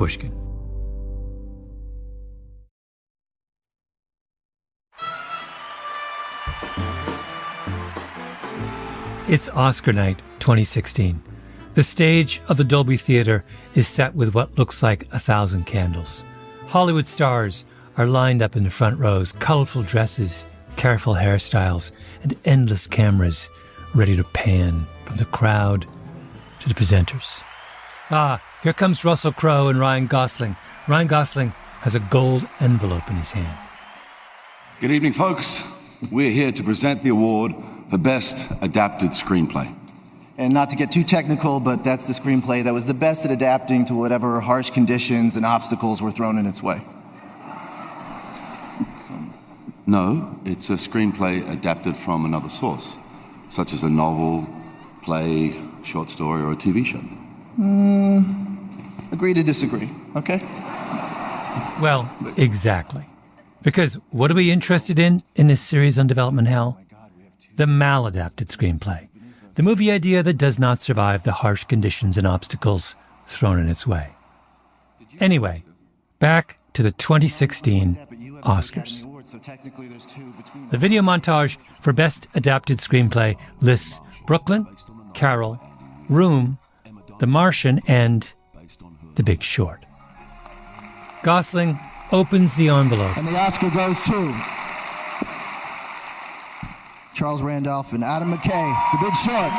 Pushkin. It's Oscar night 2016. The stage of the Dolby Theater is set with what looks like 1,000 candles. Hollywood stars are lined up in the front rows, colorful dresses, careful hairstyles, and endless cameras ready to pan from the crowd to the presenters. Here comes Russell Crowe and Ryan Gosling. Ryan Gosling has a gold envelope in his hand. Good evening, folks. We're here to present the award for Best Adapted Screenplay. And not to get too technical, but that's the screenplay that was the best at adapting to whatever harsh conditions and obstacles were thrown in its way. No, it's a screenplay adapted from another source, such as a novel, play, short story, or a TV show. Agree to disagree, okay? Well, exactly. Because what are we interested in this series on Development Hell? The maladapted screenplay. The movie idea that does not survive the harsh conditions and obstacles thrown in its way. Anyway, back to the 2016 Oscars. The video montage for Best Adapted Screenplay lists Brooklyn, Carol, Room, The Martian, and The Big Short. Gosling opens the envelope. And the Oscar goes to Charles Randolph and Adam McKay, The Big Short.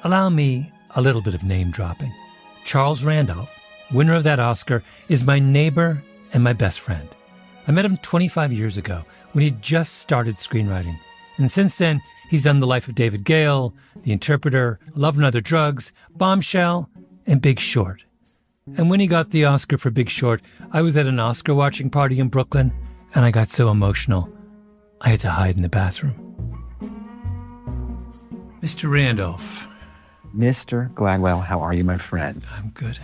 Allow me a little bit of name dropping. Charles Randolph, winner of that Oscar, is my neighbor and my best friend. I met him 25 years ago when he just started screenwriting. And since then, he's done The Life of David Gale, The Interpreter, Love and Other Drugs, Bombshell, and Big Short. And when he got the Oscar for Big Short, I was at an Oscar watching party in Brooklyn, and I got so emotional, I had to hide in the bathroom. Mr. Randolph. Mr. Gladwell, how are you, my friend? I'm good.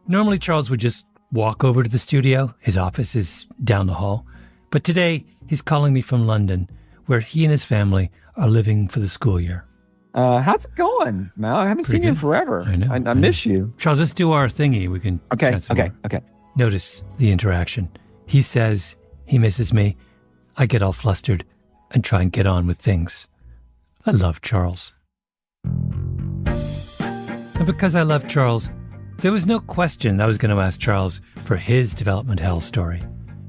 Normally, Charles would just walk over to the studio. His office is down the hall. But today, he's calling me from London, where he and his family are living for the school year. How's it going, Mal? I haven't seen you in forever. I know. I miss you. Charles, let's do our thingy. We can chat some more. Okay. Notice the interaction. He says he misses me. I get all flustered and try and get on with things. I love Charles. And because I love Charles, there was no question I was going to ask Charles for his development hell story.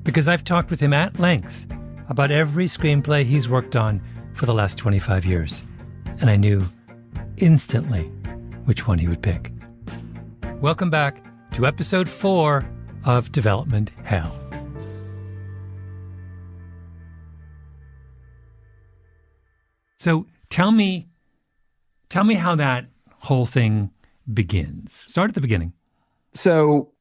Because I've talked with him at length about every screenplay he's worked on for the last 25 years. And I knew instantly which one he would pick. Welcome back to episode 4 of Development Hell. So tell me how that whole thing begins. Start at the beginning. So,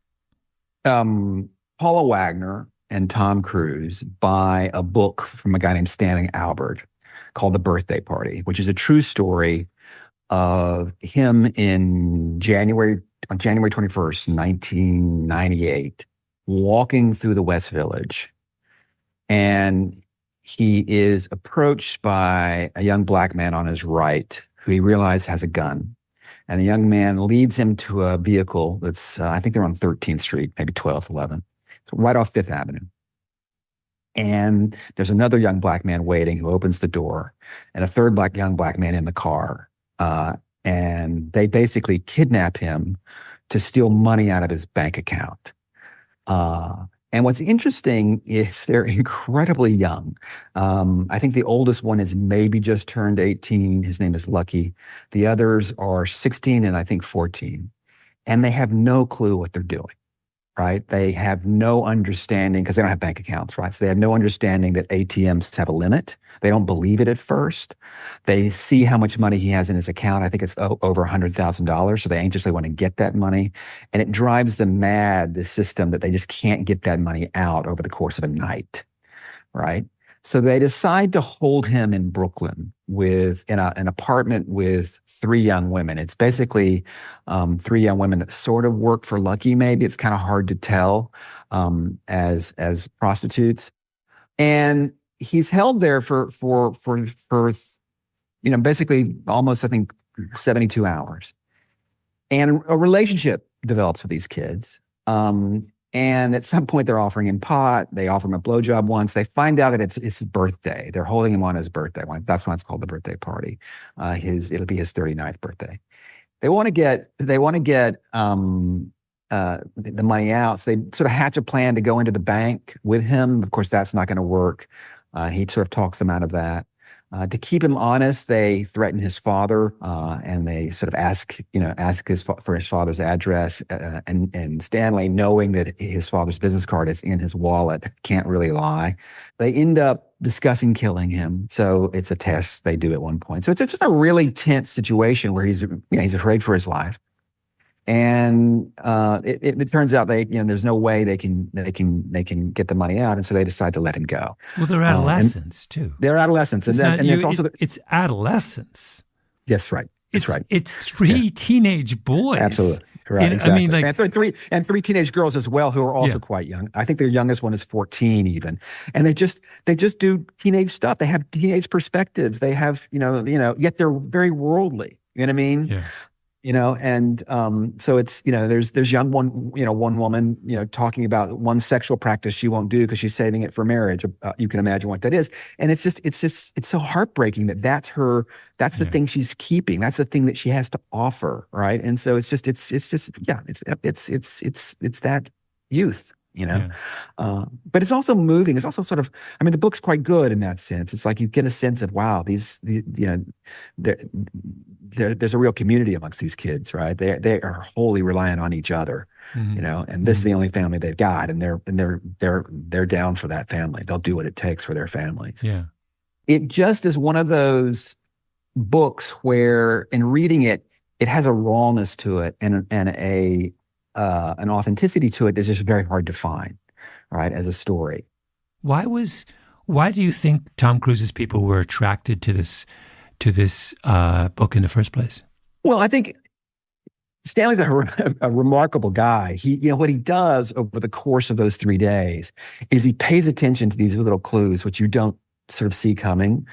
Paula Wagner and Tom Cruise buy a book from a guy named Stanley Albert called The Birthday Party, which is a true story of him on January 21st, 1998, walking through the West Village. And he is approached by a young black man on his right who he realizes has a gun. And the young man leads him to a vehicle that's, I think they're on 13th Street, maybe 12th, 11th. So right off 5th Avenue. And there's another young black man waiting who opens the door, and a third young black man in the car. And they basically kidnap him to steal money out of his bank account. And what's interesting is they're incredibly young. I think the oldest one is maybe just turned 18. His name is Lucky. The others are 16 and I think 14. And they have no clue what they're doing, right? They have no understanding because they don't have bank accounts, right? So they have no understanding that ATMs have a limit. They don't believe it at first. They see how much money he has in his account. I think it's over $100,000. So they anxiously want to get that money. And it drives them mad, the system, that they just can't get that money out over the course of a night, right? So they decide to hold him in Brooklyn in an apartment with 3 young women. It's basically 3 young women that sort of work for Lucky, maybe. It's kind of hard to tell as prostitutes. And he's held there for basically almost, I think, 72 hours. And a relationship develops with these kids. And at some point, they're offering him pot. They offer him a blowjob once. They find out that it's his birthday. They're holding him on his birthday. That's why it's called the birthday party. It'll be his 39th birthday. They want to get the money out. So they sort of hatch a plan to go into the bank with him. Of course, that's not going to work. He sort of talks them out of that. To keep him honest, they threaten his father, and they sort of ask for his father's address. And Stanley, knowing that his father's business card is in his wallet, can't really lie. They end up discussing killing him. So it's a test they do at one point. So it's just a really tense situation where he's afraid for his life. And it turns out there's no way they can get the money out, and so they decide to let him go. Well, they're adolescents too. They're adolescents, it's adolescence. Yes, right. That's right. It's three teenage boys. Absolutely. Right, exactly. I mean, and three teenage girls as well who are also quite young. I think their youngest one is 14 even. And they just do teenage stuff. They have teenage perspectives. They have, yet they're very worldly. You know what I mean? Yeah. So it's, there's one woman, talking about one sexual practice she won't do because she's saving it for marriage. You can imagine what that is. And it's so heartbreaking that's the thing she's keeping. That's the thing that she has to offer. Right. And so it's that youth. But it's also moving. It's also sort of, the book's quite good in that sense. It's like you get a sense of, wow, there's a real community amongst these kids, right? They are wholly reliant on each other, and this is the only family they've got, and they're down for that family. They'll do what it takes for their families. Yeah. It just is one of those books where, in reading it, it has a rawness to it and an authenticity to it that's just very hard to find, right, as a story. Why do you think Tom Cruise's people were attracted to this book in the first place? Well, I think Stanley's a remarkable guy. What he does over the course of those 3 days is he pays attention to these little clues, which you don't sort of see coming.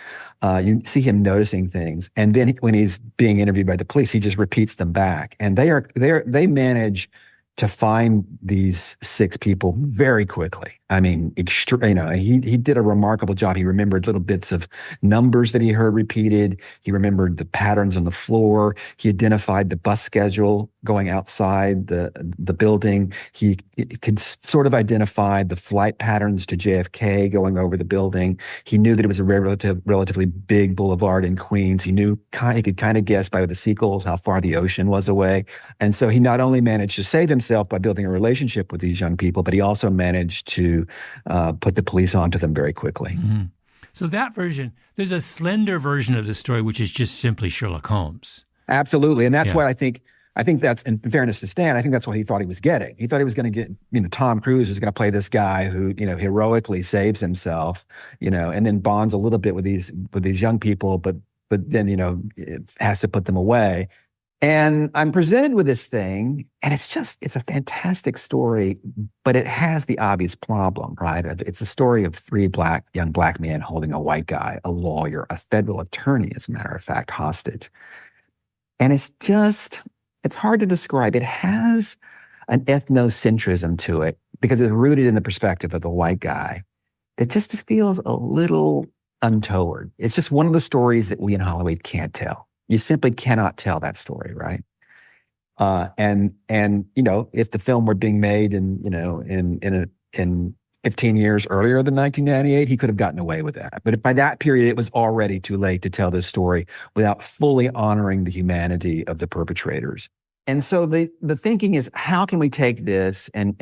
You see him noticing things. And then when he's being interviewed by the police, he just repeats them back. And they manage to find these 6 people very quickly. He did a remarkable job. He remembered little bits of numbers that he heard repeated. He remembered the patterns on the floor. He identified the bus schedule going outside the building. He could sort of identify the flight patterns to JFK going over the building. He knew that it was a relatively big boulevard in Queens. He could kind of guess by the sequels how far the ocean was away. And so he not only managed to save himself by building a relationship with these young people, but he also managed to put the police onto them very quickly. Mm-hmm. So that version, there's a slender version of the story, which is just simply Sherlock Holmes. Absolutely. And that's what I think that's, in fairness to Stan, I think that's what he thought he was getting. He thought he was going to get, Tom Cruise was going to play this guy who, heroically saves himself, and then bonds a little bit with these young people, but then, it has to put them away. And I'm presented with this thing, and it's a fantastic story, but it has the obvious problem, right? It's a story of 3 young black men holding a white guy, a lawyer, a federal attorney, as a matter of fact, hostage. And it's hard to describe. It has an ethnocentrism to it because it's rooted in the perspective of the white guy. It just feels a little untoward. It's just one of the stories that we in Hollywood can't tell. You simply cannot tell that story, right? And if the film were being made in 15 years earlier than 1998, he could have gotten away with that. But by that period, it was already too late to tell this story without fully honoring the humanity of the perpetrators. And so the thinking is, how can we take this and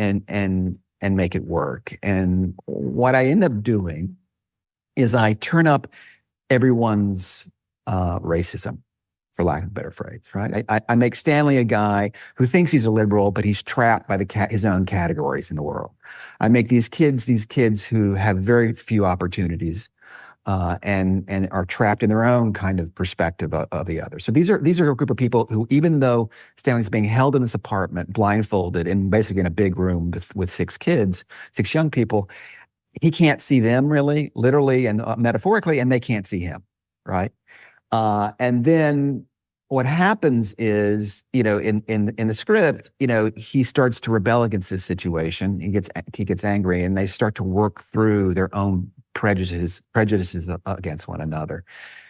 make it work? And what I end up doing is I turn up everyone's racism, for lack of a better phrase, right? I make Stanley a guy who thinks he's a liberal, but he's trapped by his own categories in the world. I make these kids who have very few opportunities and are trapped in their own kind of perspective of the other. So these are a group of people who, even though Stanley's being held in this apartment, blindfolded, and basically in a big room with 6 kids, 6 young people, he can't see them really, literally and metaphorically, and they can't see him, right? And then what happens is, in the script, he starts to rebel against this situation. He gets angry, and they start to work through their own prejudices against one another,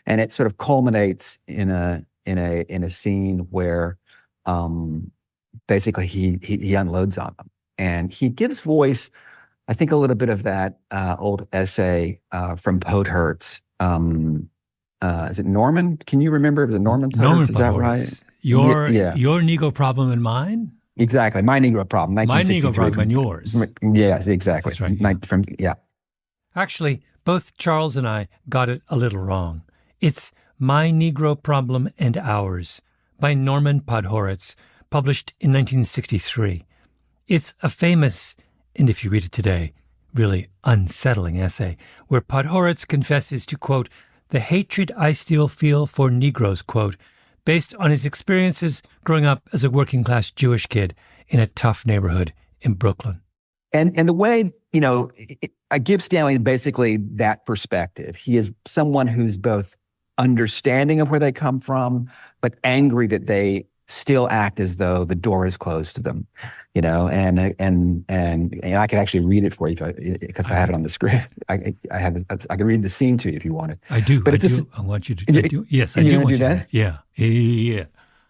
and it sort of culminates in a scene where, basically he unloads on them, and he gives voice. I think a little bit of that old essay from Podhertz. Is it Norman? Can you remember? Was it Norman Podhertz? Norman Is that Podhertz. right? Your Yeah. Negro problem and mine? Exactly. My Negro problem. My 1963. Negro problem and yours. Yes, exactly. That's right. Yeah. Actually, both Charles and I got it a little wrong. It's My Negro Problem and Ours by Norman Podhoretz, published in 1963. It's a famous, and if you read it today, really unsettling essay, where Podhoretz confesses to, quote, the hatred I still feel for Negroes, quote, based on his experiences growing up as a working-class Jewish kid in a tough neighborhood in Brooklyn. And the way, I give Stanley basically that perspective. He is someone who's both understanding of where they come from, but angry that they still act as though the door is closed to them, and I could actually read it for you because I had it on the script. I can read the scene to you if you want it. I do. But I want you to. Yes, I do want you to. That? Yeah.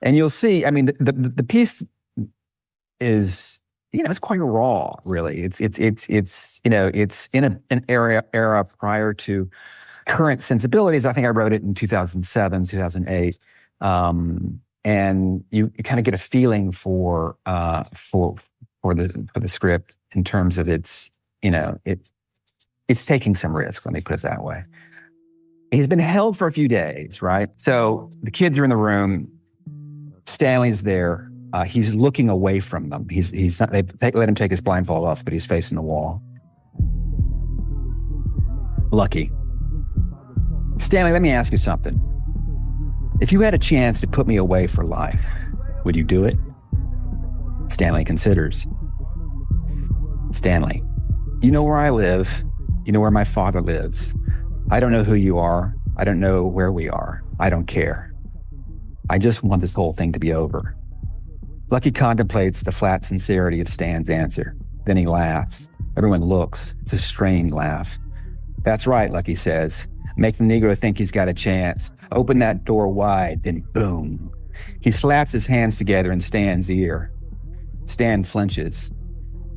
And you'll see. I mean, the piece is, it's quite raw, really. It's in an era prior to current sensibilities. I think I wrote it in 2007, 2008. And you kind of get a feeling for the script in terms of it's taking some risk. Let me put it that way. He's been held for a few days, right? So the kids are in the room. Stanley's there. He's looking away from them. He's not, they let him take his blindfold off, but he's facing the wall. Lucky. Stanley, let me ask you something. If you had a chance to put me away for life, would you do it? Stanley considers. Stanley, you know where I live. You know where my father lives. I don't know who you are. I don't know where we are. I don't care. I just want this whole thing to be over. Lucky contemplates the flat sincerity of Stan's answer. Then he laughs. Everyone looks. It's a strained laugh. That's right, Lucky says. Make the Negro think he's got a chance. Open that door wide, then boom. He slaps his hands together in Stan's ear. Stan flinches.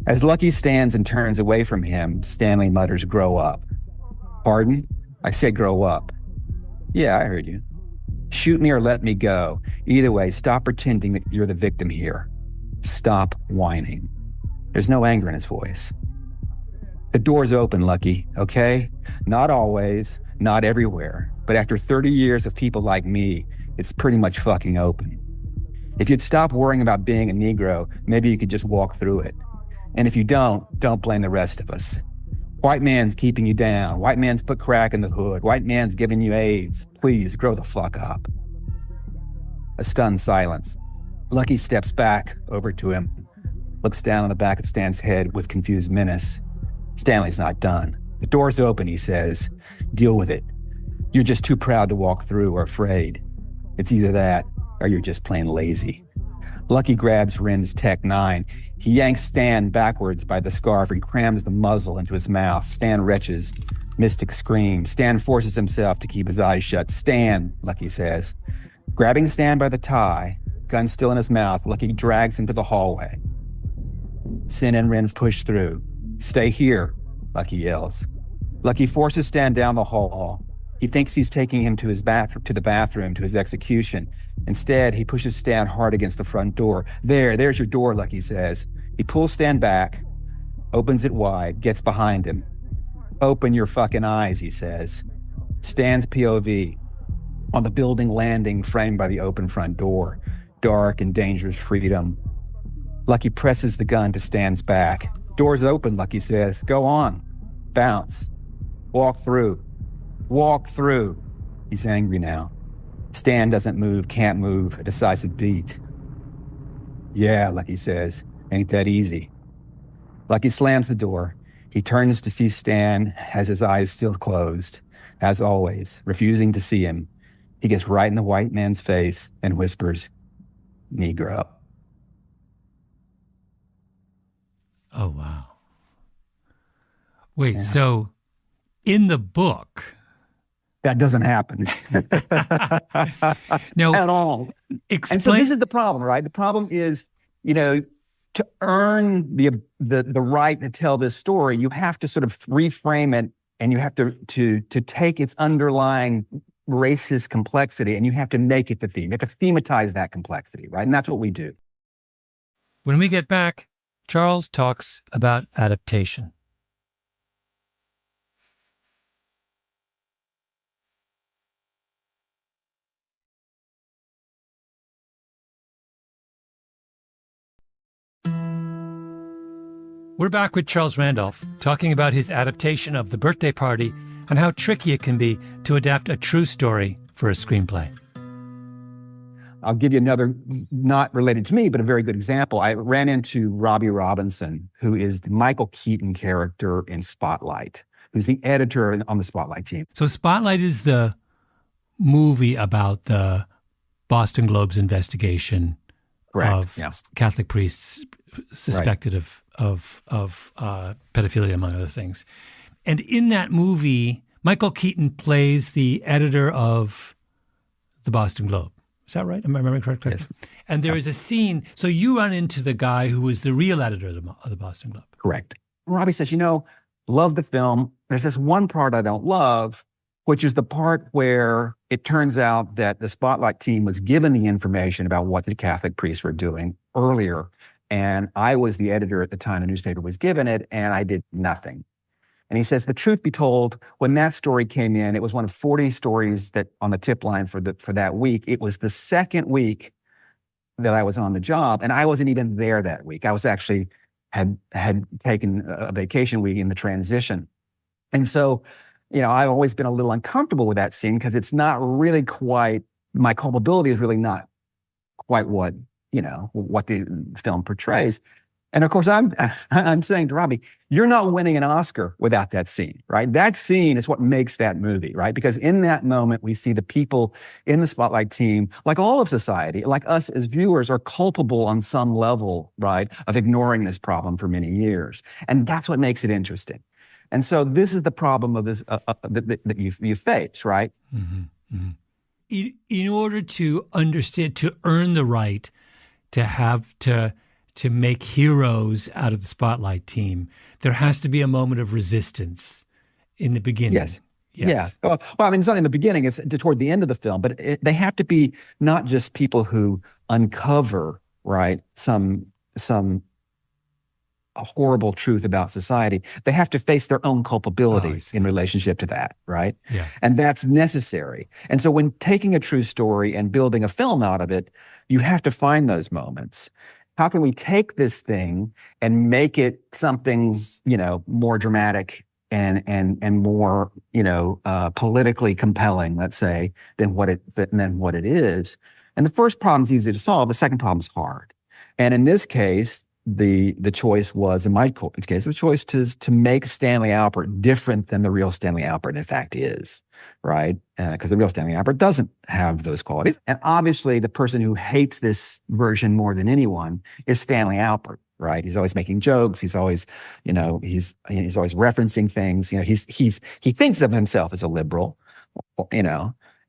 As Lucky stands and turns away from him, Stanley mutters, grow up. Pardon? I said grow up. Yeah, I heard you. Shoot me or let me go. Either way, stop pretending that you're the victim here. Stop whining. There's no anger in his voice. The door's open, Lucky, okay? Not always, not everywhere, but after 30 years of people like me, it's pretty much fucking open. If you'd stop worrying about being a Negro, maybe you could just walk through it. And if you don't blame the rest of us. White man's keeping you down. White man's put crack in the hood. White man's giving you AIDS. Please, grow the fuck up. A stunned silence. Lucky steps back over to him, looks down on the back of Stan's head with confused menace. Stanley's not done. The door's open, he says. Deal with it. You're just too proud to walk through or afraid. It's either that or you're just plain lazy. Lucky grabs Ren's Tech 9. He yanks Stan backwards by the scarf and crams the muzzle into his mouth. Stan retches. Mystic screams. Stan forces himself to keep his eyes shut. Stan, Lucky says. Grabbing Stan by the tie, gun still in his mouth, Lucky drags him to the hallway. Sin and Ren push through. Stay here, Lucky yells. Lucky forces Stan down the hall. He thinks he's taking him to the bathroom, to his execution. Instead, he pushes Stan hard against the front door. There's your door, Lucky says. He pulls Stan back, opens it wide, gets behind him. Open your fucking eyes, he says. Stan's POV on the building landing framed by the open front door. Dark and dangerous freedom. Lucky presses the gun to Stan's back. Door's open, Lucky says. Go on. Bounce. Walk through. Walk through. He's angry now. Stan doesn't move, can't move, a decisive beat. Yeah, Lucky says. Ain't that easy. Lucky slams the door. He turns to see Stan, has his eyes still closed, as always, refusing to see him. He gets right in the white man's face and whispers, "Negro." Oh, wow. Wait, so in the book... That doesn't happen. No, at all. And so this is the problem, right? The problem is, to earn the right to tell this story, you have to sort of reframe it, and you have to take its underlying racist complexity, and you have to make it the theme. You have to thematize that complexity, right? And that's what we do. When we get back, Charles talks about adaptation. We're back with Charles Randolph, talking about his adaptation of The Birthday Party and how tricky it can be to adapt a true story for a screenplay. I'll give you another, not related to me, but a very good example. I ran into Robbie Robinson, who is the Michael Keaton character in Spotlight, who's the editor on the Spotlight team. So Spotlight is the movie about the Boston Globe's investigation of Catholic priests suspected of pedophilia, among other things. And in that movie, Michael Keaton plays the editor of the Boston Globe. Is that right? Am I remembering correctly? Yes. And there is a scene. So you run into the guy who was the real editor of the Boston Globe. Correct. Robbie says, love the film. There's this one part I don't love, which is the part where it turns out that the Spotlight team was given the information about what the Catholic priests were doing earlier. And I was the editor at the time the newspaper was given it, and I did nothing. And he says, the truth be told, when that story came in, it was one of 40 stories that on the tip line for that week. It was the second week that I was on the job, and I wasn't even there that week. I was actually had taken a vacation week in the transition. And so, I've always been a little uncomfortable with that scene because it's not really quite, my culpability is really not quite what the film portrays. And of course, I'm saying to Robbie, you're not winning an Oscar without that scene, right? That scene is what makes that movie, right? Because in that moment, we see the people in the Spotlight team, like all of society, like us as viewers, are culpable on some level, right, of ignoring this problem for many years. And that's what makes it interesting. And so this is the problem of this that you face, right? Mm-hmm. Mm-hmm. In order to understand, to earn the right to have to make heroes out of the Spotlight team, there has to be a moment of resistance in the beginning. Yes. Yeah. Well, it's not in the beginning, it's toward the end of the film, but they have to be not just people who uncover, right, some horrible truth about society. They have to face their own culpabilities in relationship to that, right? Yeah. And that's necessary. And so when taking a true story and building a film out of it, you have to find those moments. How can we take this thing and make it something, more dramatic and more, politically compelling, let's say, than what it is? And the first problem is easy to solve. The second problem is hard. And in this case, the choice was, in my case, the choice to make Stanley Alpert different than the real Stanley Alpert in fact is, right? Because the real Stanley Alpert doesn't have those qualities. And obviously, the person who hates this version more than anyone is Stanley Alpert, right? He's always making jokes. He's always, he's always referencing things. He thinks of himself as a liberal,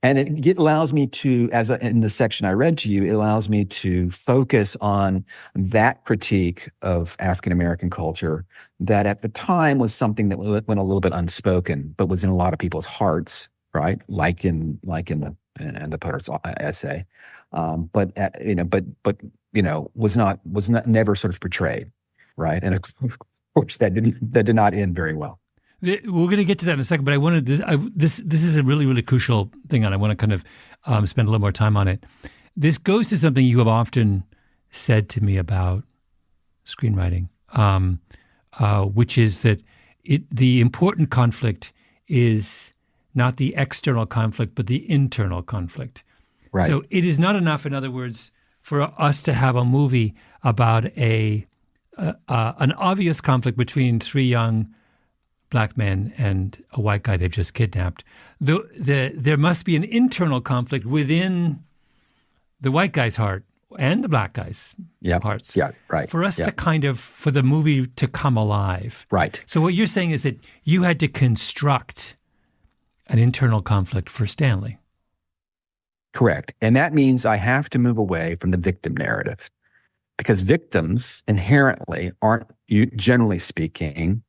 And it allows me to, in the section I read to you, it allows me to focus on that critique of African-American culture that at the time was something that went a little bit unspoken, but was in a lot of people's hearts, right? Like in the poet's essay, but was not never sort of portrayed, right? And of course that did not end very well. We're going to get to that in a second, but I wanted this is a really, really crucial thing, and I want to kind of spend a little more time on it. This goes to something you have often said to me about screenwriting, which is that the important conflict is not the external conflict, but the internal conflict. Right. So it is not enough, in other words, for us to have a movie about an obvious conflict between three young black men and a white guy they've just kidnapped, there must be an internal conflict within the white guy's heart and the black guy's hearts. Yeah, right. For us to for the movie to come alive. Right. So what you're saying is that you had to construct an internal conflict for Stanley. Correct. And that means I have to move away from the victim narrative, because victims inherently aren't, generally speaking,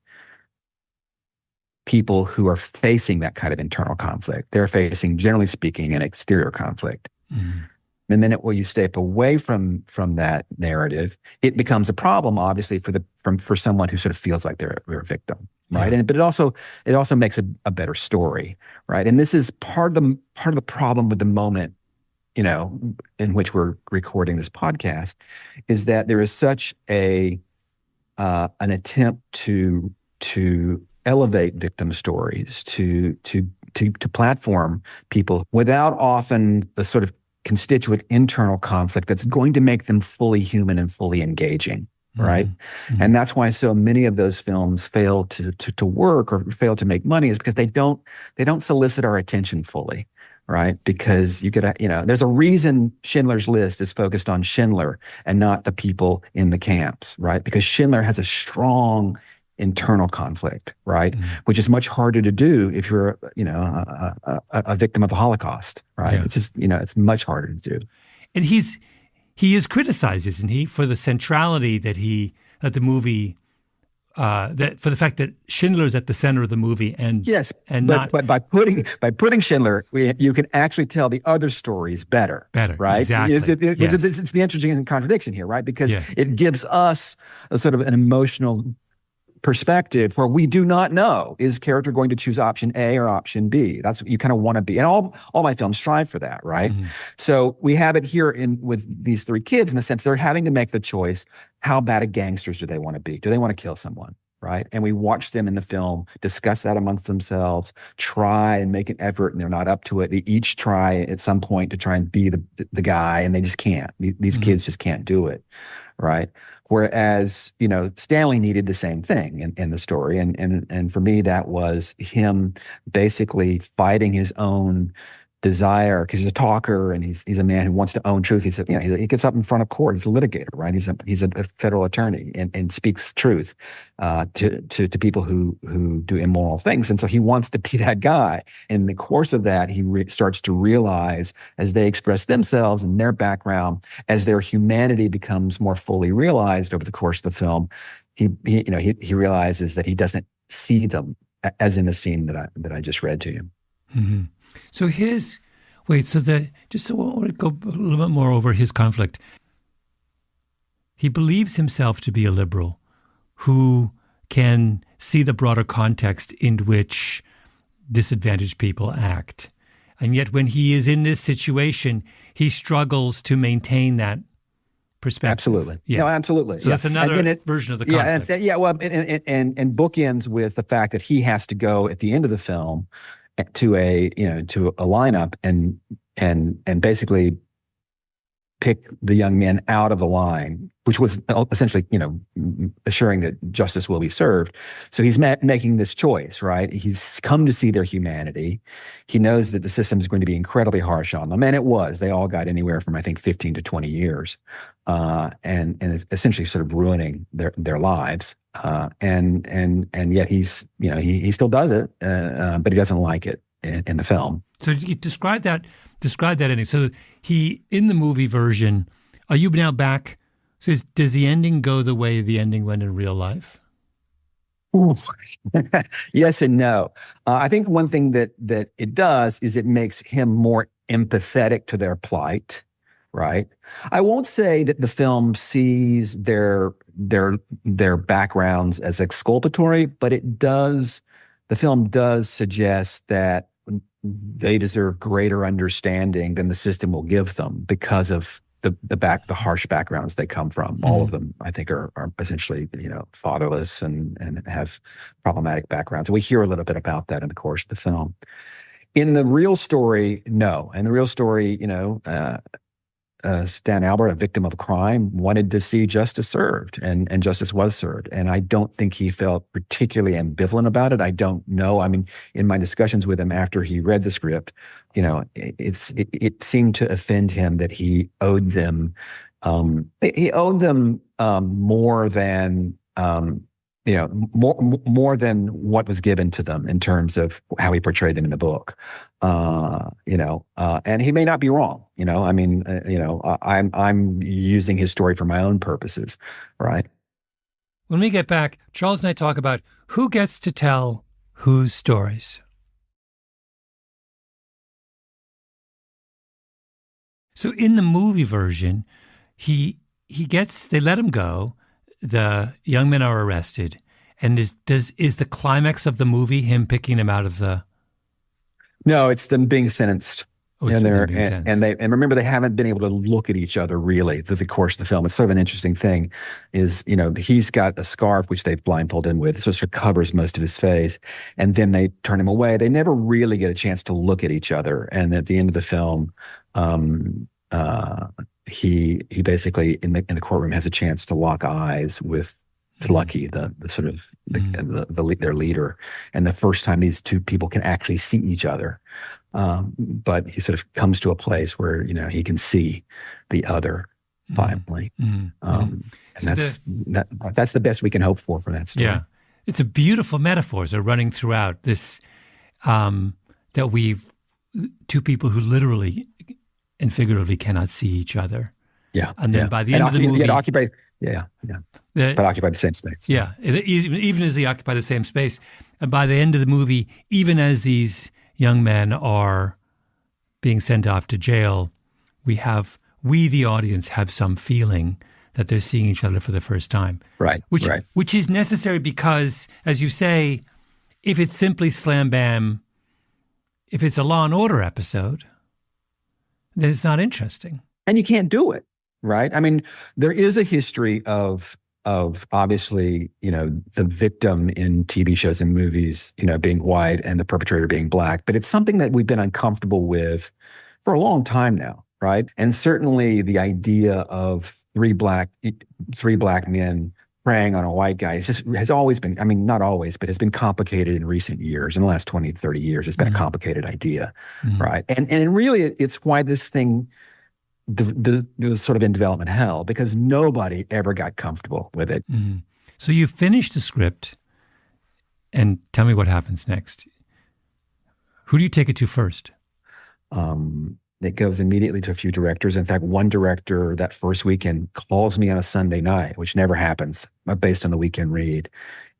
people who are facing that kind of internal conflict. They're facing, generally speaking, an exterior conflict. Mm. The minute where you step away from that narrative, it becomes a problem, obviously, for someone who sort of feels like they're a victim, right? Yeah. But it also makes a better story, right? And this is part of the problem with the moment, in which we're recording this podcast, is that there is such an attempt to elevate victim stories, to platform people without often the sort of constituent internal conflict that's going to make them fully human and fully engaging, right? Mm-hmm. And that's why so many of those films fail to work or fail to make money, is because they don't solicit our attention fully, right? Because there's a reason Schindler's List is focused on Schindler and not the people in the camps, right? Because Schindler has a strong internal conflict, right? Mm-hmm. Which is much harder to do if you're, a victim of the Holocaust, right? Yeah. It's just, it's much harder to do. And he is criticized, isn't he, for the centrality that the movie, that for the fact that Schindler's at the center of the movie, and but by putting Schindler, you can actually tell the other stories better, right? Exactly. It's the interesting contradiction here, right? Because it gives us a sort of an emotional perspective where we do not know, is character going to choose option A or option B? That's what you kind of want to be. And all my films strive for that, right? Mm-hmm. So we have it here with these three kids, in the sense they're having to make the choice, how bad of gangsters do they want to be? Do they want to kill someone, right? And we watch them in the film discuss that amongst themselves, try and make an effort, and they're not up to it. They each try at some point to try and be the guy, and they just can't. These mm-hmm. kids just can't do it, right? Whereas, Stanley needed the same thing in the story. And for me, that was him basically fighting his own desire, because he's a talker and he's a man who wants to own truth. He gets up in front of court. He's a litigator, right? He's a federal attorney and speaks truth to people who do immoral things. And so he wants to be that guy. In the course of that, he starts to realize, as they express themselves and their background, as their humanity becomes more fully realized over the course of the film, he realizes that he doesn't see them as in the scene that I just read to you. Mm-hmm. So I want to go a little bit more over his conflict. He believes himself to be a liberal who can see the broader context in which disadvantaged people act. And yet when he is in this situation, he struggles to maintain that perspective. Absolutely. Yeah. No, absolutely. So that's another version of the conflict. And bookends with the fact that he has to go at the end of the film to a lineup and basically pick the young men out of the line, which was essentially, assuring that justice will be served. So he's making this choice, right? He's come to see their humanity. He knows that the system is going to be incredibly harsh on them. And it was. They all got anywhere from, I think, 15 to 20 years, and essentially sort of ruining their lives. And yet he's, he still does it, but he doesn't like it in the film. So you describe that ending. So he, in the movie version, are you now back? So does the ending go the way the ending went in real life? Yes and no. I think one thing that it does is it makes him more empathetic to their plight, right? I won't say that the film sees their backgrounds as exculpatory, but the film does suggest that they deserve greater understanding than the system will give them because of the harsh backgrounds they come from. Mm-hmm. All of them, I think, are essentially, fatherless and have problematic backgrounds. And we hear a little bit about that in the course of the film. In the real story, no. In the real story, Stan Albert, a victim of a crime, wanted to see justice served, and justice was served. And I don't think he felt particularly ambivalent about it. I don't know. I mean, in my discussions with him after he read the script, it seemed to offend him that he owed them more than more than what was given to them in terms of how he portrayed them in the book. And he may not be wrong. I'm using his story for my own purposes, right? When we get back, Charles and I talk about who gets to tell whose stories. So in the movie version, they let him go. The young men are arrested, and is the climax of the movie him picking him out of the? No, it's them being sentenced. Oh, and remember, they haven't been able to look at each other really through the course of the film. It's sort of an interesting thing. He's got a scarf which they've blindfolded him with, so it covers most of his face, and then they turn him away. They never really get a chance to look at each other, and at the end of the film, he basically in the courtroom has a chance to lock eyes with Lucky, their leader, and the first time these two people can actually see each other. But he sort of comes to a place where he can see the other finally, and that's the best we can hope for that story. Yeah, it's a beautiful metaphors are running throughout this. That two people who literally and figuratively cannot see each other. Yeah. And then by the end of the movie... occupy the same space. Yeah. Even as they occupy the same space. And by the end of the movie, even as these young men are being sent off to jail, we, the audience, have some feeling that they're seeing each other for the first time. Right. Which is necessary because, as you say, if it's simply slam bam, if it's a Law and Order episode, then it's not interesting. And you can't do it, right? I mean, there is a history of obviously, the victim in TV shows and movies, being white and the perpetrator being black, but it's something that we've been uncomfortable with for a long time now, right? And certainly the idea of three black men preying on a white guy has always been, I mean, not always, but has been complicated in recent years. In the last 20, 30 years, it's been a complicated idea, right? And really, it's why this thing was sort of in development hell, because nobody ever got comfortable with it. So you finish the script, and tell me what happens next. Who do you take it to first? It goes immediately to a few directors. In fact, one director that first weekend calls me on a Sunday night, which never happens, based on the weekend read,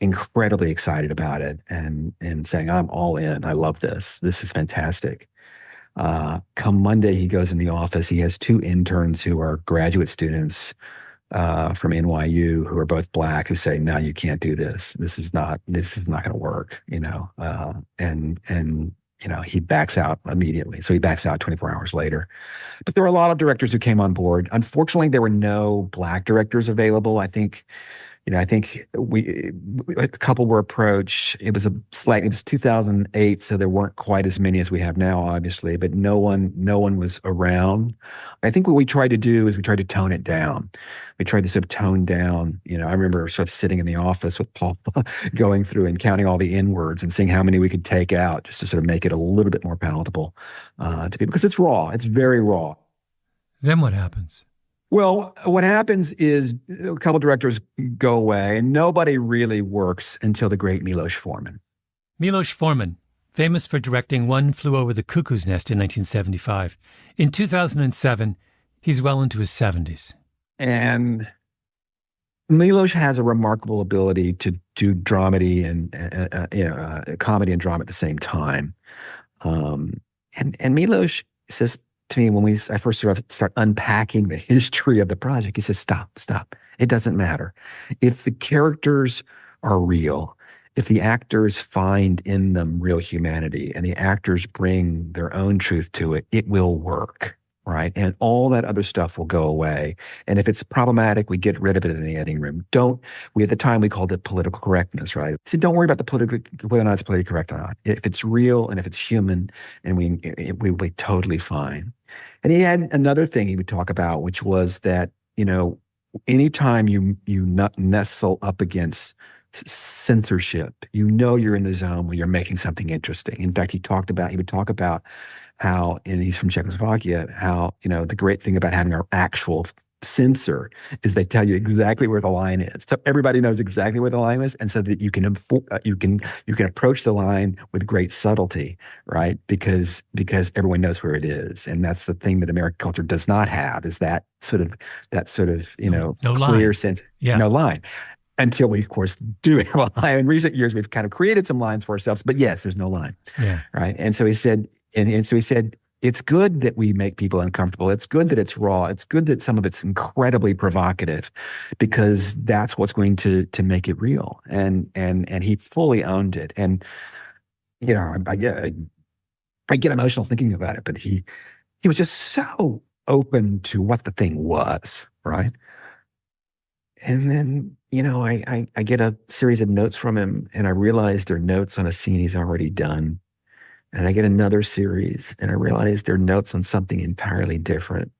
incredibly excited about it and saying, I'm all in. I love this. This is fantastic. Come Monday, he goes in the office. He has two interns who are graduate students from NYU who are both black, who say, no, you can't do this. This is not going to work, and he backs out immediately. So he backs out 24 hours later. But there were a lot of directors who came on board. Unfortunately, there were no black directors available. I think a couple were approached. It was 2008, so there weren't quite as many as we have now, obviously, but no one was around. I think what we tried to do is we tried to tone it down. We tried to sort of tone down, I remember sort of sitting in the office with Paul going through and counting all the N-words and seeing how many we could take out just to sort of make it a little bit more palatable to people, because it's raw. It's very raw. Then what happens? Well, what happens is a couple directors go away, and nobody really works until the great Milos Forman. Milos Forman, famous for directing One Flew Over the Cuckoo's Nest in 1975. In 2007, he's well into his 70s. And Milos has a remarkable ability to do dramedy and comedy and drama at the same time. And Milos says to me when I first start unpacking the history of the project, he says, stop. It doesn't matter. If the characters are real, if the actors find in them real humanity and the actors bring their own truth to it, it will work. right? And all that other stuff will go away. And if it's problematic, we get rid of it in the editing room. At the time we called it political correctness, right? So don't worry about whether or not it's politically correct or not. If it's real and if it's human, and we will be totally fine. And he had another thing he would talk about, which was that, anytime you nestle up against censorship, you're in the zone where you're making something interesting. In fact, he would talk about how, and he's from Czechoslovakia, how, the great thing about having our actual censor is they tell you exactly where the line is. So everybody knows exactly where the line is. And so that you can approach the line with great subtlety, right? Because everyone knows where it is. And that's the thing that American culture does not have, is that sort of, no clear line. sense, Yeah. no line. Until we, of course, do have a line. In recent years, we've kind of created some lines for ourselves, but yes, there's no line. Yeah. Right. And so he said, it's good that we make people uncomfortable. It's good that it's raw. It's good that some of it's incredibly provocative, because that's what's going to make it real. And he fully owned it. And, I get emotional thinking about it, but he was just so open to what the thing was, right? And then, I get a series of notes from him, and I realize they're notes on a scene he's already done. And I get another series, and I realize they're notes on something entirely different.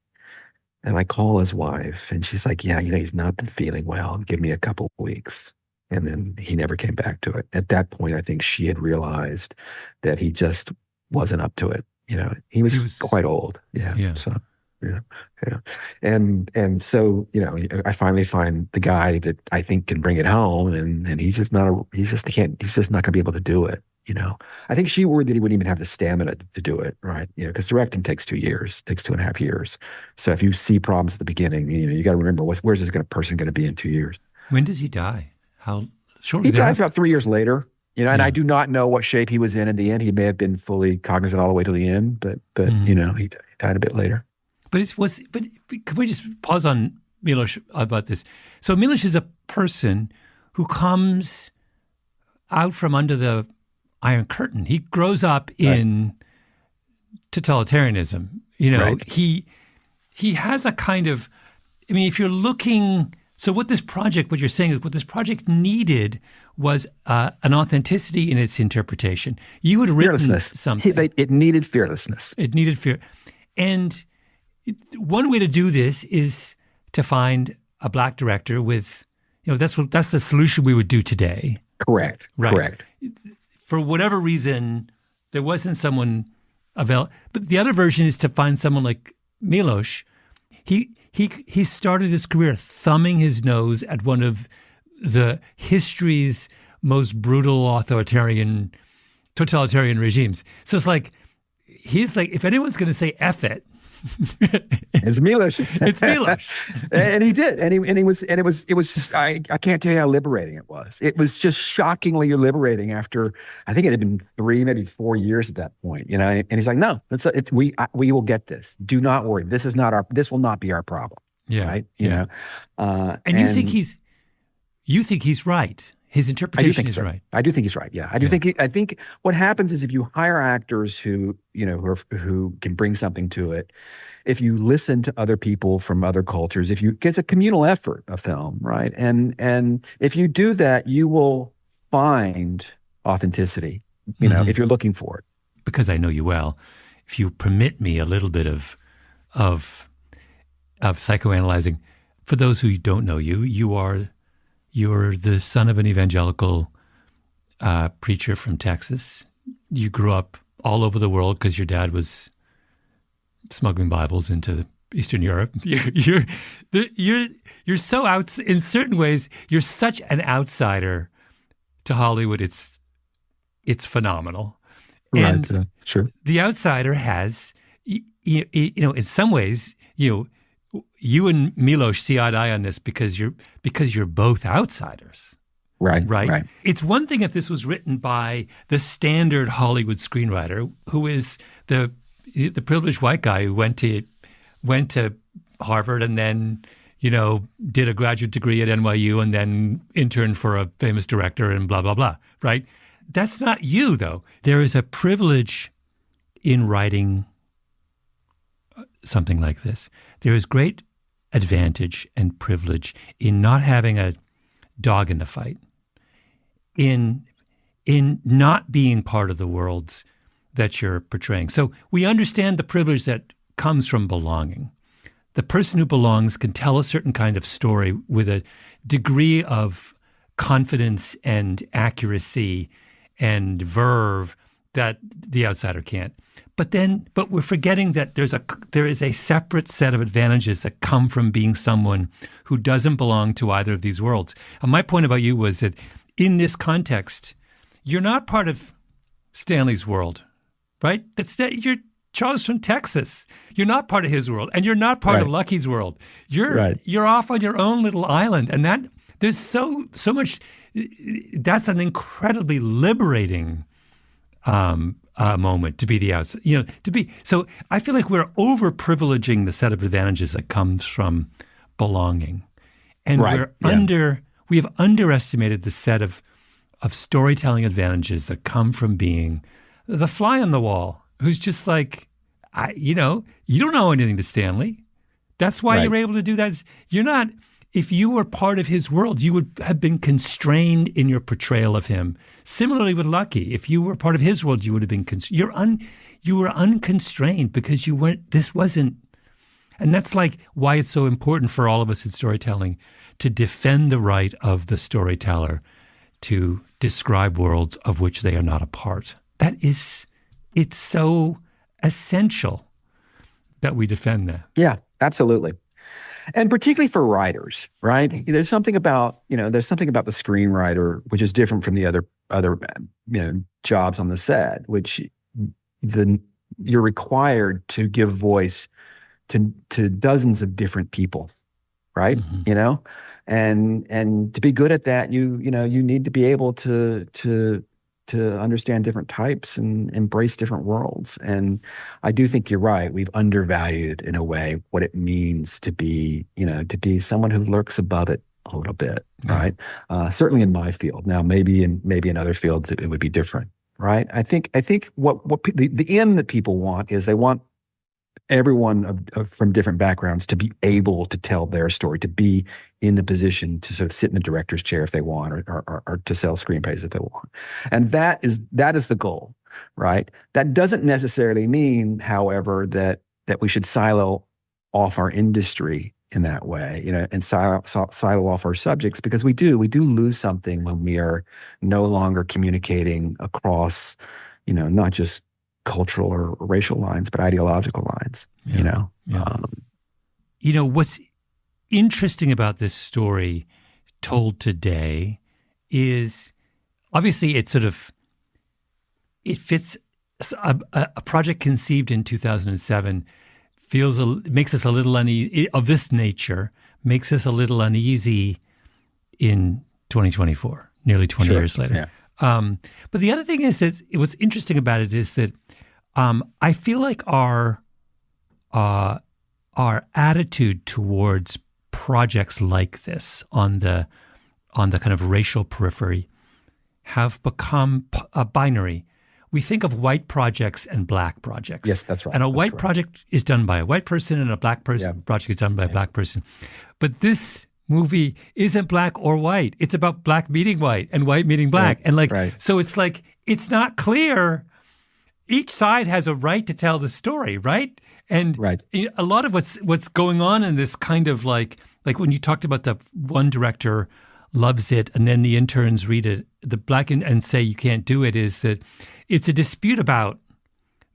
And I call his wife, and she's like, yeah, he's not been feeling well. Give me a couple of weeks. And then he never came back to it. At that point, I think she had realized that he just wasn't up to it. He was quite old. Yeah. Yeah. So, yeah. And so, I finally find the guy that I think can bring it home, and he's just not going to be able to do it. I think she worried that he wouldn't even have the stamina to do it, right? Because directing takes 2 years, takes 2.5 years. So if you see problems at the beginning, you got to remember, where's this person going to be in 2 years? When does he die? How shortly? He dies about 3 years later. And Yeah. I do not know what shape he was in the end. He may have been fully cognizant all the way to the end, but he died a bit later. But can we just pause on Miloš about this? So Miloš is a person who comes out from under the Iron Curtain. He grows up in totalitarianism. Right. He has a kind of, if you're looking, so what you're saying is what this project needed was an authenticity in its interpretation. You had written something. It needed fearlessness. It needed fear. And one way to do this is to find a Black director with, that's the solution we would do today. Correct. Right. Correct. For whatever reason, there wasn't someone available. But the other version is to find someone like Miloš. He started his career thumbing his nose at one of the history's most brutal totalitarian regimes. So it's like, he's like, if anyone's going to say F it, it's Miloš. It's Miloš. And he did. And it was I can't tell you how liberating it was. It was just shockingly liberating after, I think it had been 3, maybe 4 years at that point, and he's like, no, we will get this. Do not worry. This will not be our problem. Yeah. Right. And you think he's right. His interpretation is right. I do think he's right. Yeah, I do think. I think what happens is if you hire actors who can bring something to it, if you listen to other people from other cultures, it's a communal effort, a film, right? And if you do that, you will find authenticity. If you're looking for it. Because I know you well, if you permit me a little bit of psychoanalyzing, for those who don't know you, you're the son of an evangelical preacher from Texas. You grew up all over the world because your dad was smuggling Bibles into Eastern Europe. You're so out. In certain ways, you're such an outsider to Hollywood. It's phenomenal. Right. And sure. The outsider has, in some ways, you and Miloš see eye to eye on this because you're both outsiders. Right. It's one thing if this was written by the standard Hollywood screenwriter who is the privileged white guy who went to Harvard and then, did a graduate degree at NYU and then interned for a famous director and blah, blah, blah, right? That's not you, though. There is a privilege in writing something like this. There is great advantage and privilege in not having a dog in the fight, in not being part of the worlds that you're portraying. So we understand the privilege that comes from belonging. The person who belongs can tell a certain kind of story with a degree of confidence and accuracy and verve that the outsider can't. But we're forgetting that there is a separate set of advantages that come from being someone who doesn't belong to either of these worlds. And my point about you was that in this context, you're not part of Stanley's world, right? You're Charles from Texas. You're not part of his world, and you're not part of Lucky's world. You're off on your own little island, and that there's so much. That's an incredibly liberating moment to be the outside. So I feel like we're overprivileging the set of advantages that comes from belonging, and we have underestimated the set of storytelling advantages that come from being the fly on the wall who's just like, you don't know anything to Stanley. That's why you're able to do that. You're not, if you were part of his world, you would have been constrained in your portrayal of him. Similarly with Lucky, if you were part of his world, you would have been you were unconstrained because this wasn't, and that's like why it's so important for all of us in storytelling to defend the right of the storyteller to describe worlds of which they are not a part. It's so essential that we defend that. Yeah, absolutely. And particularly for writers, right? There's something about the screenwriter which is different from the other jobs on the set, which you're required to give voice to dozens of different people, right? Mm-hmm. And to be good at that, you need to be able to understand different types and embrace different worlds. And I do think you're right. We've undervalued in a way what it means to be someone who lurks above it a little bit, right? Certainly in my field. Now, maybe in other fields it would be different, right? I think what the end that people want is they want everyone from different backgrounds to be able to tell their story, to be in the position to sort of sit in the director's chair if they want, or to sell screenplays if they want. And that is the goal, right? That doesn't necessarily mean, however, that we should silo off our industry in that way, and silo off our subjects, because we do lose something when we are no longer communicating across, not just cultural or racial lines, but ideological lines, What's interesting about this story told today is obviously it fits a project conceived in 2007 makes us a little uneasy of this nature, makes us a little uneasy in 2024, nearly 20 years later. Yeah. But the other thing is that what's interesting about it is that I feel like our attitude towards projects like this on the kind of racial periphery have become binary. We think of white projects and black projects. Yes, that's right. And a white project is done by a white person, and a black project is done by a black person. But this movie isn't black or white. It's about black meeting white and white meeting black. Right. And so it's like, it's not clear. Each side has a right to tell the story, right? And a lot of what's going on in this kind of like when you talked about the one director loves it and then the interns read it, the black and say you can't do it, is that it's a dispute about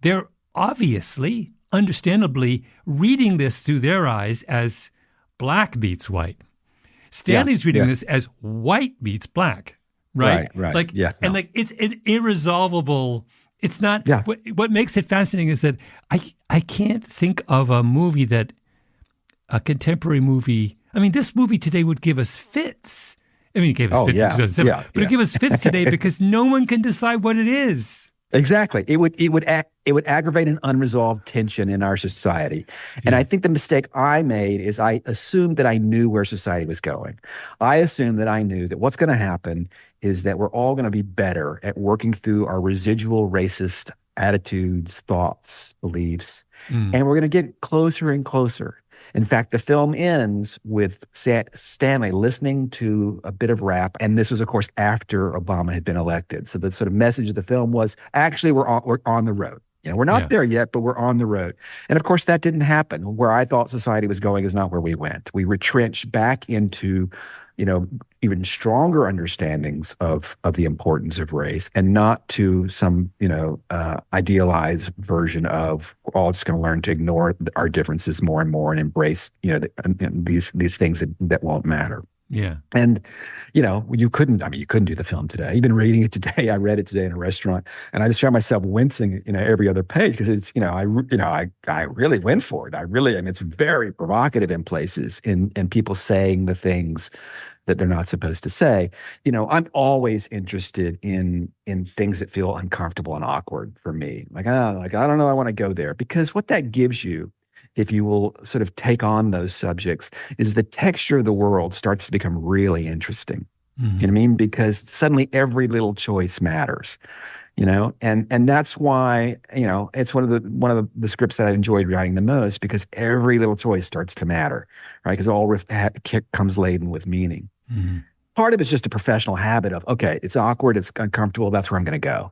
they're obviously, understandably reading this through their eyes as black meets white. Stanley's reading this as white meets black, right? Right. And it's an irresolvable. It's not. Yeah. What makes it fascinating is that I can't think of a contemporary movie. I mean, this movie today would give us fits. I mean, it gave us fits in 2007, but it would give us fits today because no one can decide what it is. Exactly. It would aggravate an unresolved tension in our society. And I think the mistake I made is I assumed that I knew where society was going. I assumed that I knew that what's going to happen is that we're all going to be better at working through our residual racist attitudes, thoughts, beliefs. Mm. And we're going to get closer and closer. In fact, the film ends with Stanley listening to a bit of rap. And this was, of course, after Obama had been elected. So the sort of message of the film was, actually, we're on the road. We're not there yet, but we're on the road. And of course, that didn't happen. Where I thought society was going is not where we went. We retrenched back into, even stronger understandings of the importance of race, and not to some, idealized version of we're all just going to learn to ignore our differences more and more and embrace, these things that won't matter. Yeah. And, you couldn't do the film today. You've been reading it today. I read it today in a restaurant, and I just found myself wincing, every other page, because it's, I really went for it. It's very provocative in places, and people saying the things that they're not supposed to say. I'm always interested in things that feel uncomfortable and awkward for me. I don't know, I want to go there, because what that gives you, if you will sort of take on those subjects, is the texture of the world starts to become really interesting. Mm-hmm. You know what I mean? Because suddenly every little choice matters, and that's why, it's one of the scripts that I enjoyed writing the most, because every little choice starts to matter, right? Because all comes laden with meaning. Mm-hmm. Part of it's just a professional habit of, okay, it's awkward, it's uncomfortable, that's where I'm going to go,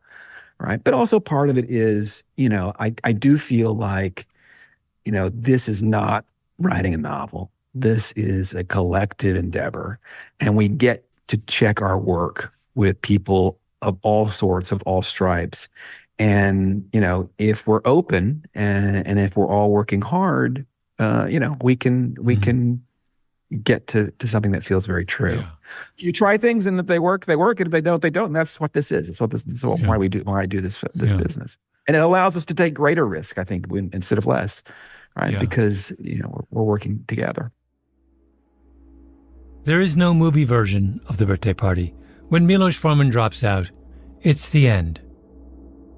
right? But also part of it is, I do feel like, this is not writing a novel. This is a collective endeavor. And we get to check our work with people of all sorts, of all stripes. And, if we're open and if we're all working hard, we can get to something that feels very true. Yeah. You try things, and if they work, they work. And if they don't, they don't. And that's what this is. It's what this is. Why I do this business. And it allows us to take greater risk, I think, instead of less, right? Yeah. Because, we're working together. There is no movie version of The Birthday Party. When Milos Forman drops out, it's the end.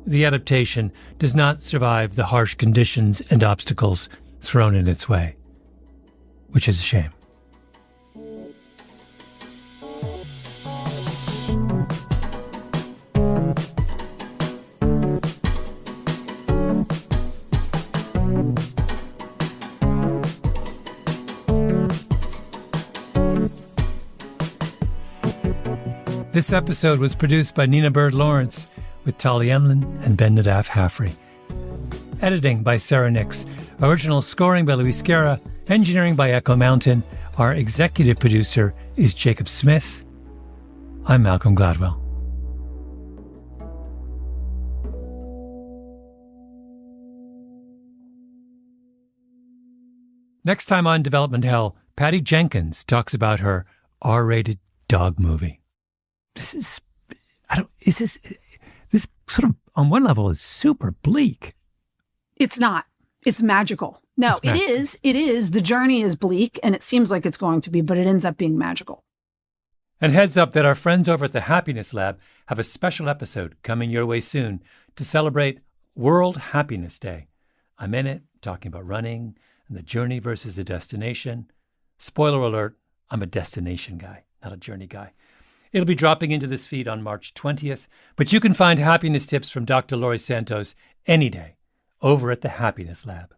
The adaptation does not survive the harsh conditions and obstacles thrown in its way, which is a shame. This episode was produced by Nina Bird Lawrence with Tali Emlin and Ben Nadaf Haffrey. Editing by Sarah Nix. Original scoring by Luis Guerra. Engineering by Echo Mountain. Our executive producer is Jacob Smith. I'm Malcolm Gladwell. Next time on Development Hell, Patty Jenkins talks about her R-rated dog movie. This sort of, on one level, is super bleak. It's not. It's magical. No, it is. It is. The journey is bleak, and it seems like it's going to be, but it ends up being magical. And heads up that our friends over at the Happiness Lab have a special episode coming your way soon to celebrate World Happiness Day. I'm in it, talking about running and the journey versus the destination. Spoiler alert, I'm a destination guy, not a journey guy. It'll be dropping into this feed on March 20th, but you can find happiness tips from Dr. Laurie Santos any day over at the Happiness Lab.